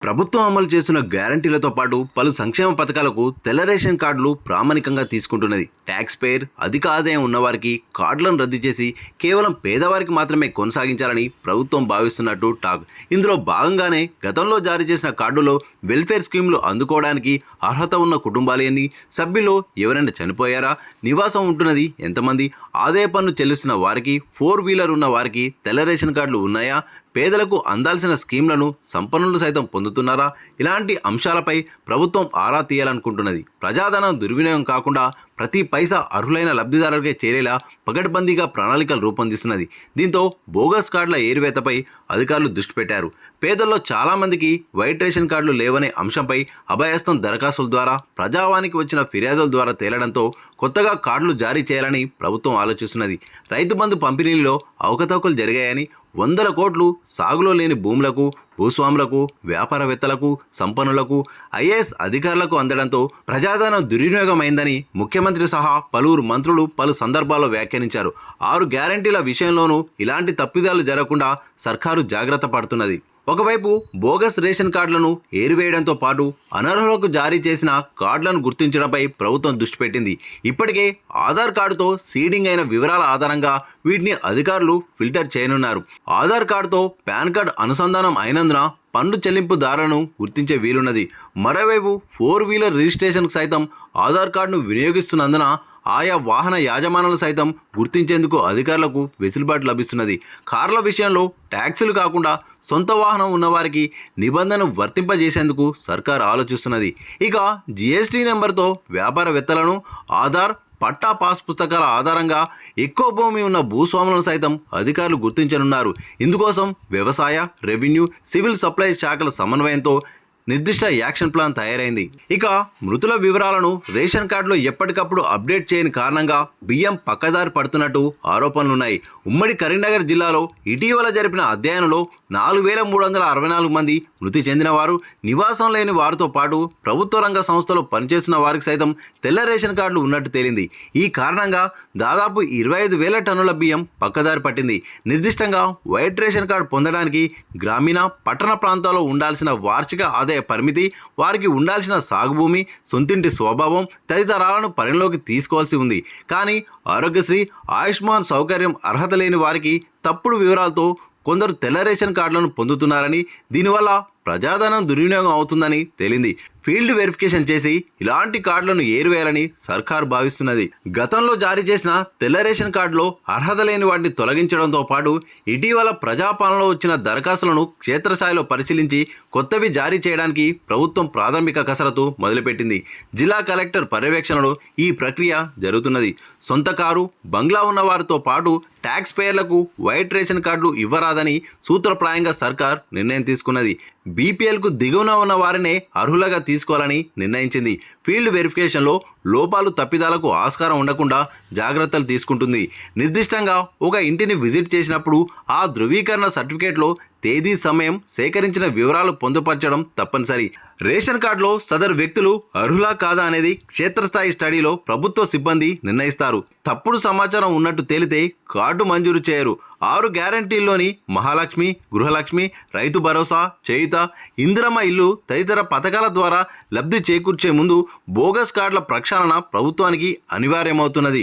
ప్రభుత్వం అమలు చేస్తున్న గ్యారంటీలతో పాటు పలు సంక్షేమ పథకాలకు తెల్ల రేషన్ కార్డులు ప్రామాణికంగా తీసుకుంటున్నది. ట్యాక్స్ పేయర్ అధిక ఆదాయం ఉన్నవారికి కార్డులను రద్దు చేసి కేవలం పేదవారికి మాత్రమే కొనసాగించాలని ప్రభుత్వం భావిస్తున్నట్టు టాక్. ఇందులో భాగంగానే గతంలో జారీ చేసిన కార్డులో వెల్ఫేర్ స్కీమ్లు అందుకోవడానికి అర్హత ఉన్న కుటుంబాలేని, సభ్యులు ఎవరైనా చనిపోయారా, నివాసం ఉంటున్నది ఎంతమంది, ఆదాయ పన్ను చెల్లిస్తున్న వారికి, 4 వీలర్ ఉన్న వారికి తెల్ల రేషన్ కార్డులు ఉన్నాయా, పేదలకు అందాల్సిన స్కీమ్లను సంపన్నులు సైతం పొందుతున్నారా, ఇలాంటి అంశాలపై ప్రభుత్వం ఆరా తీయాలనుకుంటున్నది. ప్రజాధనం దుర్వినియోగం కాకుండా ప్రతి పైసా అర్హులైన లబ్ధిదారులకే చేరేలా పగడ్బందీగా ప్రణాళికలు రూపొందిస్తున్నది. దీంతో బోగస్ కార్డుల ఏరివేతపై అధికారులు దృష్టి పెట్టారు. పేదల్లో చాలామందికి వైట్ రేషన్ కార్డులు లేవనే అంశంపై అభయస్థం దరఖాస్తుల ద్వారా, ప్రజావానికి వచ్చిన ఫిర్యాదుల ద్వారా తేలడంతో కొత్తగా కార్డులు జారీ చేయాలని ప్రభుత్వం ఆలోచిస్తున్నది. రైతు బంధు పంపిణీలో అవకతవకలు జరిగాయని, 100 కోట్లు సాగులో లేని భూములకు, భూస్వాములకు, వ్యాపారవేత్తలకు, సంపన్నులకు, ఐఏఎస్ అధికారులకు అందడంతో ప్రజాధనం దుర్వినియోగమైందని ముఖ్యమంత్రి సహా పలువురు మంత్రులు పలు సందర్భాల్లో వ్యాఖ్యానించారు. 6 గ్యారంటీల విషయంలోనూ ఇలాంటి తప్పిదాలు జరగకుండా సర్కారు జాగ్రత్త పడుతున్నది. ఒకవైపు బోగస్ రేషన్ కార్డులను ఏరివేయడంతో పాటు అనర్హులకు జారీ చేసిన కార్డులను గుర్తించడంపై ప్రభుత్వం దృష్టి పెట్టింది. ఇప్పటికే ఆధార్ కార్డుతో సీడింగ్ అయిన వివరాల ఆధారంగా వీటిని అధికారులు ఫిల్టర్ చేయనున్నారు. ఆధార్ కార్డుతో పాన్ కార్డు అనుసంధానం అయినందున పన్ను చెల్లింపుదారులను గుర్తించే వీలున్నది. మరోవైపు 4 వీలర్ రిజిస్ట్రేషన్కు సైతం ఆధార్ కార్డును వినియోగిస్తున్నందున ఆయా వాహన యాజమానులు సైతం గుర్తించేందుకు అధికారులకు వెసులుబాటు లభిస్తున్నది. కార్ల విషయంలో ట్యాక్సులు కాకుండా సొంత వాహనం ఉన్నవారికి నిబంధనలు వర్తింపజేసేందుకు సర్కారు ఆలోచిస్తున్నది. ఇక జీఎస్టీ నెంబర్తో వ్యాపారవేత్తలను, ఆధార్, పట్టా పాస్ పుస్తకాల ఆధారంగా ఎక్కువ భూమి ఉన్న భూస్వాములను సైతం అధికారులు గుర్తించనున్నారు. ఇందుకోసం వ్యవసాయ, రెవెన్యూ, సివిల్ సప్లైస్ శాఖల సమన్వయంతో నిర్దిష్ట యాక్షన్ ప్లాన్ తయారైంది. ఇక మృతుల వివరాలను రేషన్ కార్డులో ఎప్పటికప్పుడు అప్డేట్ చేయని కారణంగా బియ్యం పక్కదారి పడుతున్నట్టు ఆరోపణలున్నాయి. ఉమ్మడి కరీంనగర్ జిల్లాలో ఇటీవల జరిపిన అధ్యయనంలో 4364 మంది మృతి చెందిన వారు, నివాసం లేని వారితో పాటు ప్రభుత్వ రంగ సంస్థలో పనిచేస్తున్న వారికి సైతం తెల్ల రేషన్ కార్డులు ఉన్నట్టు తేలింది. ఈ కారణంగా దాదాపు 25,000 టన్నుల బియ్యం పక్కదారి పట్టింది. నిర్దిష్టంగా వైట్ రేషన్ కార్డు పొందడానికి గ్రామీణ, పట్టణ ప్రాంతాల్లో ఉండాల్సిన వార్షిక ఆదాయ పరిమితి, వారికి ఉండాల్సిన సాగుభూమి, సొంతింటి స్వభావం తదితరాలను పరిగణలోకి తీసుకోవాల్సి ఉంది. కానీ ఆరోగ్యశ్రీ, ఆయుష్మాన్ సౌకర్యం అర్హత లేని వారికి తప్పుడు వివరాలతో కొందరు తెల్ల రేషన్ కార్డులను పొందుతున్నారని, దీనివల్ల ప్రజాధనం దుర్వినియోగం అవుతుందని తేలింది. ఫీల్డ్ వెరిఫికేషన్ చేసి ఇలాంటి కార్డులను ఏరివేయాలని సర్కారు భావిస్తున్నది. గతంలో జారీ చేసిన తెల్ల రేషన్ కార్డులో అర్హత లేని వాటిని తొలగించడంతో పాటు ఇటీవల ప్రజాపాలనలో వచ్చిన దరఖాస్తులను క్షేత్రస్థాయిలో పరిశీలించి కొత్తవి జారీ చేయడానికి ప్రభుత్వం ప్రాథమిక కసరత్తు మొదలుపెట్టింది. జిల్లా కలెక్టర్ పర్యవేక్షణలో ఈ ప్రక్రియ జరుగుతున్నది. సొంత కారు, బంగ్లా ఉన్న వారితో పాటు ట్యాక్స్ పేయర్లకు వైట్ రేషన్ కార్డులు ఇవ్వరాదని సూత్రప్రాయంగా సర్కార్ నిర్ణయం తీసుకున్నది. బీపీఎల్కు దిగువన ఉన్న వారినే అర్హులుగా తీసుకోవాలని నిర్ణయించింది. ఫీల్డ్ వెరిఫికేషన్లో లోపాలు, తప్పిదాలకు ఆస్కారం ఉండకుండా జాగ్రత్తలు తీసుకుంటుంది. నిర్దిష్టంగా ఒక ఇంటిని విజిట్ చేసినప్పుడు ఆ ధృవీకరణ సర్టిఫికేట్లో తేదీ, సమయం, సేకరించిన వివరాలు పొందుపరచడం తప్పనిసరి. రేషన్ కార్డులో సదరు వ్యక్తులు అర్హులా కాదా అనేది క్షేత్రస్థాయి స్టడీలో ప్రభుత్వ సిబ్బంది నిర్ణయిస్తారు. తప్పుడు సమాచారం ఉన్నట్టు తేలితే కార్డు మంజూరు చేయరు. 6 గ్యారంటీల్లోని మహాలక్ష్మి, గృహలక్ష్మి, రైతు భరోసా, చేయుత, ఇందిరమ్మ ఇల్లు తదితర పథకాల ద్వారా లబ్ధి చేకూర్చే ముందు బోగస్ కార్డుల ప్రక్షాళన ప్రభుత్వానికి అనివార్యమవుతున్నది.